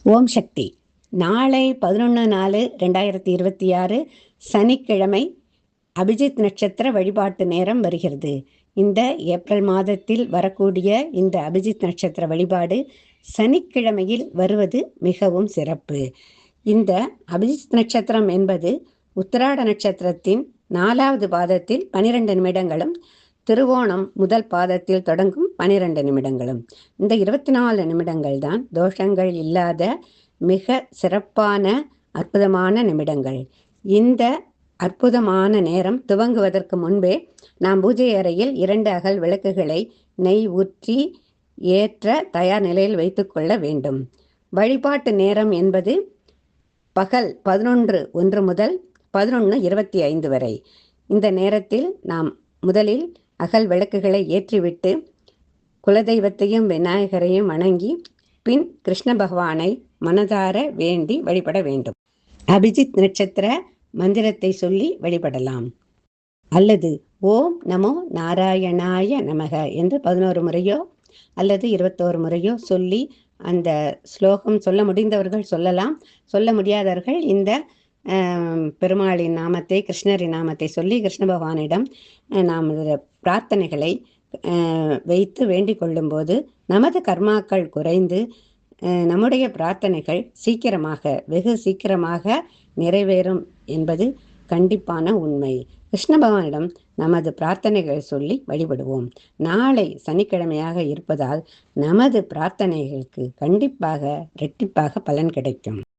ஓம் சக்தி. நாளை 11/4/2026 சனிக்கிழமை அபிஜித் நட்சத்திர வழிபாட்டு நேரம் வருகிறது. இந்த ஏப்ரல் மாதத்தில் வரக்கூடிய இந்த அபிஜித் நட்சத்திர வழிபாடு சனிக்கிழமையில் வருவது மிகவும் சிறப்பு. இந்த அபிஜித் நட்சத்திரம் என்பது உத்திராட நட்சத்திரத்தின் 4வது பாதத்தில் 12 நிமிடங்களும், திருவோணம் முதல் பாதத்தில் தொடங்கும் 12 நிமிடங்களும். இந்த 24 நிமிடங்கள் தான் தோஷங்கள் இல்லாத மிக சிறப்பான அற்புதமான நிமிடங்கள். இந்த அற்புதமான நேரம் துவங்குவதற்கு முன்பே நாம் பூஜை அறையில் 2 அகல் விளக்குகளை நெய் ஊற்றி ஏற்ற தயார் நிலையில் வைத்துக்கொள்ள வேண்டும். வழிபாட்டு நேரம் என்பது பகல் 11:01 முதல் 11:25 வரை. இந்த நேரத்தில் நாம் முதலில் அகல் விளக்குகளை ஏற்றிவிட்டு குலதெய்வத்தையும் விநாயகரையும் வணங்கி பின் கிருஷ்ண பகவானை மனதார வேண்டி வழிபட வேண்டும். அபிஜித் நட்சத்திர மந்திரத்தை சொல்லி வழிபடலாம். அல்லது ஓம் நமோ நாராயணாய நமக என்று 11 முறையோ அல்லது 21 முறையோ சொல்லி அந்த ஸ்லோகம் சொல்ல முடிந்தவர்கள் சொல்லலாம். சொல்ல முடியாதவர்கள் இந்த பெருமாளின் நாமத்தை, கிருஷ்ணரின் நாமத்தை சொல்லி கிருஷ்ண பகவானிடம் நாம் பிரார்த்தனைகளை வைத்து வேண்டிக் கொள்ளும்போது நமது கர்மாக்கள் குறைந்து நம்முடைய பிரார்த்தனைகள் வெகு சீக்கிரமாக நிறைவேறும் என்பது கண்டிப்பான உண்மை. கிருஷ்ண பகவானிடம் நமது பிரார்த்தனைகளை சொல்லி வழிபடுவோம். நாளை சனிக்கிழமையாக இருப்பதால் நமது பிரார்த்தனைகளுக்கு கண்டிப்பாக இரட்டிப்பாக பலன் கிடைக்கும்.